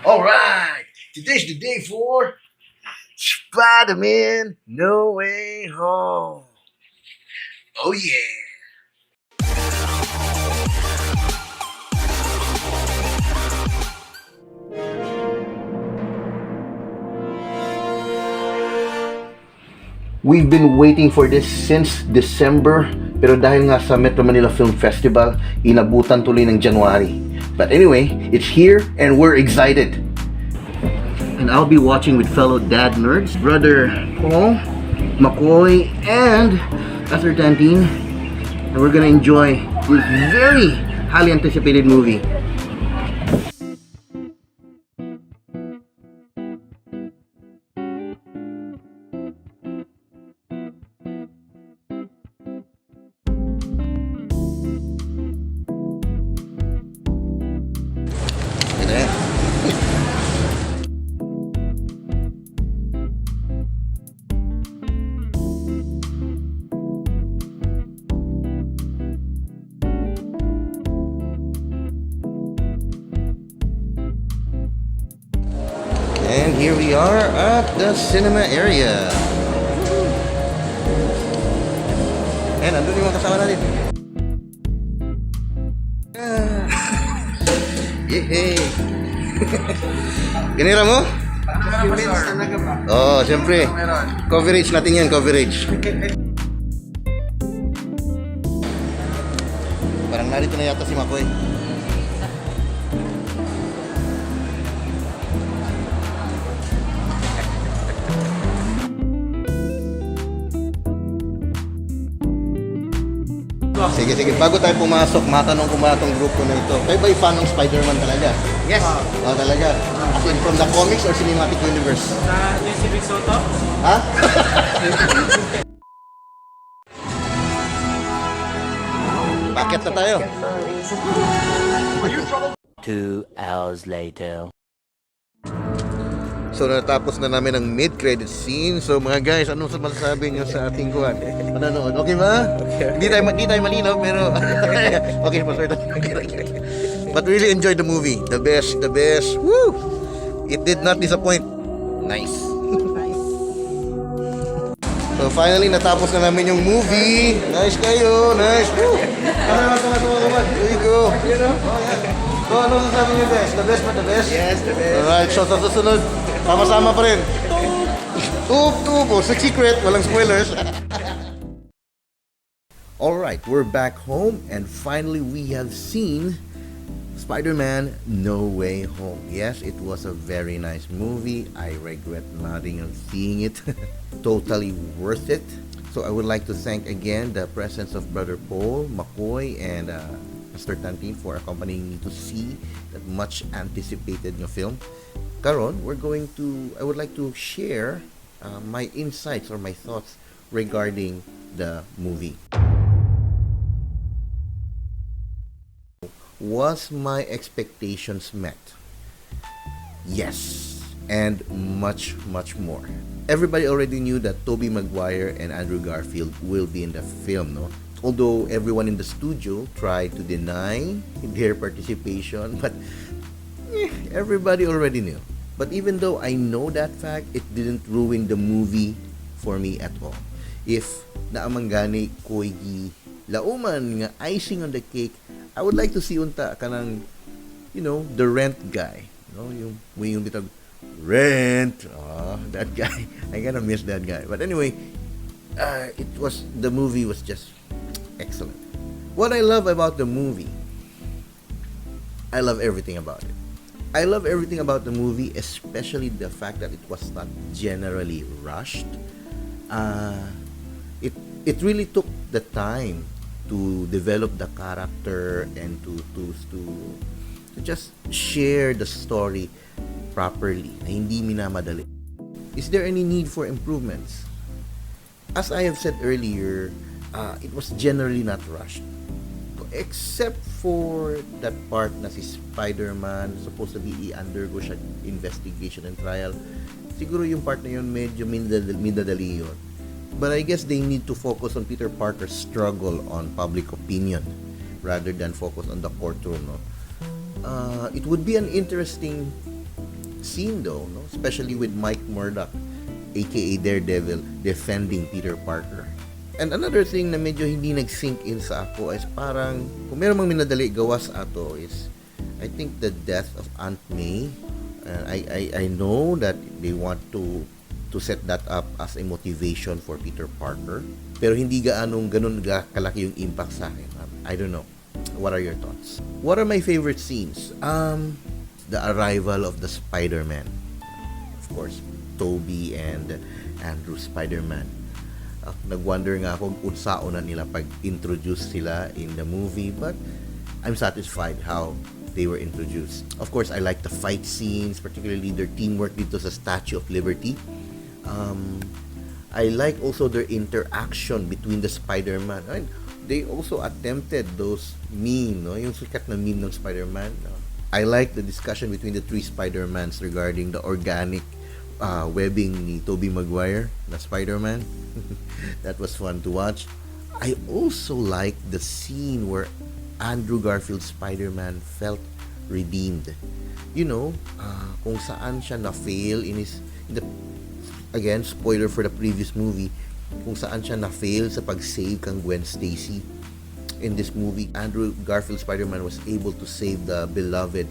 Alright, today's the day for Spider-Man No Way Home. Oh yeah. We've been waiting for this since December, pero dahil nga sa Metro Manila Film Festival, inabutan tuloy ng January. But anyway, it's here and we're excited. And I'll be watching with fellow dad nerds, brother Paul, McCoy, and Pastor Tantine. And we're gonna enjoy this very highly anticipated movie. And here we are at the cinema area. And andun yung mga kasama natin. Yehey! Ganira mo? Oo, siyempre. Coverage natin yan, coverage. Parang narito na yata si Makoy. Sige, bago tayo pumasok, matanong ko ba itong grupo na ito? Kayo ba'y fan ng Spider-Man talaga? Yes. Talaga? As in, from the comics or cinematic universe? Yung si Big Soto? Ha? Bakit na tayo? 2 hours later. So natapos na namin ang mid-credit scene. So mga guys, anong masasabi nyo sa ating kuwan? Manonood, okay ba? Okay. Hindi tayo malinaw pero okay, paswerte. But really enjoyed the movie. The best. Woo! It did not disappoint. Nice. So finally natapos na namin yung movie. Nice kayo, nice. Woo! Tama. There you go. You know? So ano sasabi nyo guys? The best ba the best? Yes, the best. Alright, so sa susunod, sama-sama pa rin. Tup. Oh, secret, walang spoilers. Alright, we're back home and finally we have seen Spider-Man No Way Home. Yes, it was a very nice movie. I regret nothing of seeing it. Totally worth it. So I would like to thank again the presence of Brother Paul, McCoy, and Mr. Tantine for accompanying me to see that much anticipated ng film. Karon, I would like to share my insights or my thoughts regarding the movie. Was my expectations met? Yes, and much more. Everybody already knew that Tobey Maguire and Andrew Garfield will be in the film, no? Although everyone in the studio tried to deny their participation, but everybody already knew. But even though I know that fact, it didn't ruin the movie for me at all. If naamangani ko'y lauman nga icing on the cake, I would like to see unta kanang, the Rent guy. Yung bitag Rent. That guy. I kinda miss that guy. But anyway, the movie was just excellent. What I love about the movie, I love everything about it. I love everything about the movie, especially the fact that it was not generally rushed. It really took the time to develop the character and to just share the story properly, na hindi minamadali. Is there any need for improvements? As I have said earlier, it was generally not rushed. Except for that part na si Spider-Man, supposedly i-undergo siya investigation and trial. Siguro yung part na yun medyo minadali yun. But I guess they need to focus on Peter Parker's struggle on public opinion rather than focus on the courtroom, no? It would be an interesting scene though, no? Especially with Mike Murdock, aka Daredevil, defending Peter Parker. And another thing na medyo hindi nag-sink in sa ako is parang, kung meron mang minadali gawas ato is, I think the death of Aunt May. I know that they want to set that up as a motivation for Peter Parker. Pero hindi ganun kalaki yung impact sa akin. I don't know. What are your thoughts? What are my favorite scenes? The arrival of the Spider-Man. Of course, Tobey and Andrew Spider-Man. Nag-wonder nga ako kung saan na nila pag-introduce sila in the movie, but I'm satisfied how they were introduced. Of course, I like the fight scenes, particularly their teamwork dito sa Statue of Liberty. I like also their interaction between the Spider-Man. And they also attempted those meme, no? Yung sikat na meme ng Spider-Man. I like the discussion between the three Spider-Mans regarding the organic webbing ni Tobey Maguire na Spider-Man. That was fun to watch. I also like the scene where Andrew Garfield's Spider-Man felt redeemed. You know, kung saan siya na-fail again, spoiler for the previous movie, kung saan siya na-fail sa pag-save kang Gwen Stacy. In this movie, Andrew Garfield's Spider-Man was able to save the beloved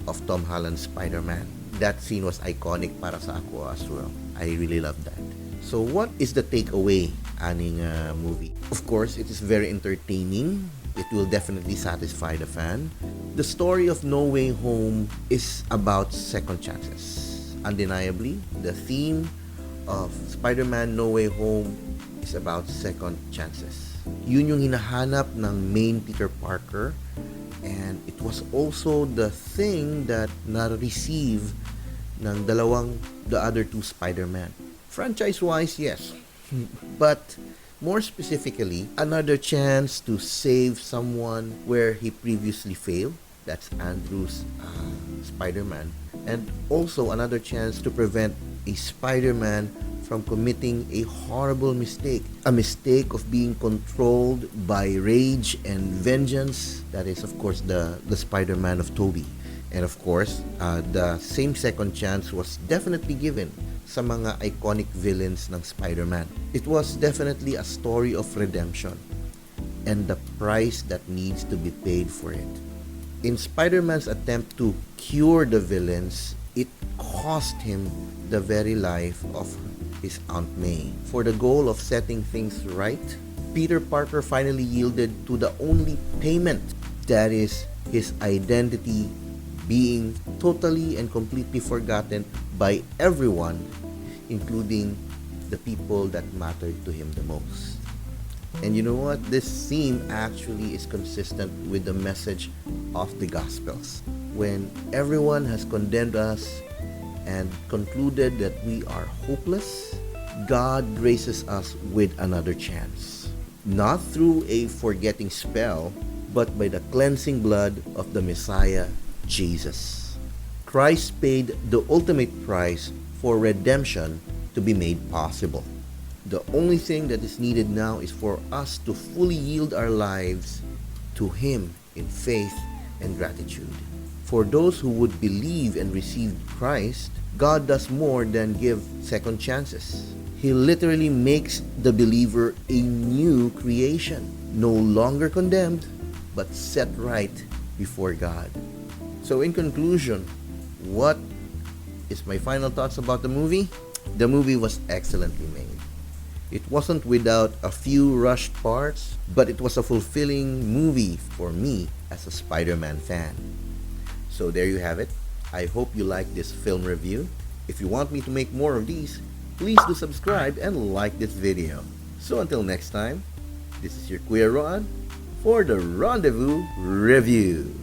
of Tom Holland's Spider-Man. That scene was iconic para sa ako as well. I really love that. So what is the takeaway aning movie? Of course, it is very entertaining. It will definitely satisfy the fan. The story of No Way Home is about second chances. Undeniably, the theme of Spider-Man No Way Home is about second chances. Yun yung hinahanap ng main Peter Parker, and it was also the thing that na-receive ng the other two Spider-Man. Franchise-wise, yes. But more specifically, another chance to save someone where he previously failed. That's Andrew's Spider-Man. And also another chance to prevent a Spider-Man from committing a horrible mistake. A mistake of being controlled by rage and vengeance. That is, of course, the Spider-Man of Tobey. And of course, the same second chance was definitely given sa mga iconic villains ng Spider-Man. It was definitely a story of redemption and the price that needs to be paid for it. In Spider-Man's attempt to cure the villains, it cost him the very life of his Aunt May. For the goal of setting things right, Peter Parker finally yielded to the only payment, that is his identity being totally and completely forgotten by everyone, including the people that mattered to him the most. And you know what? This scene actually is consistent with the message of the Gospels. When everyone has condemned us and concluded that we are hopeless, God graces us with another chance. Not through a forgetting spell, but by the cleansing blood of the Messiah, Jesus. Christ paid the ultimate price for redemption to be made possible. The only thing that is needed now is for us to fully yield our lives to Him in faith and gratitude. For those who would believe and receive Christ, God does more than give second chances. He literally makes the believer a new creation, no longer condemned, but set right before God. So in conclusion, what is my final thoughts about the movie? The movie was excellently made. It wasn't without a few rushed parts, but it was a fulfilling movie for me as a Spider-Man fan. So there you have it. I hope you like this film review. If you want me to make more of these, please do subscribe and like this video. So until next time, this is your Kuya Ron for the Rendezvous Review.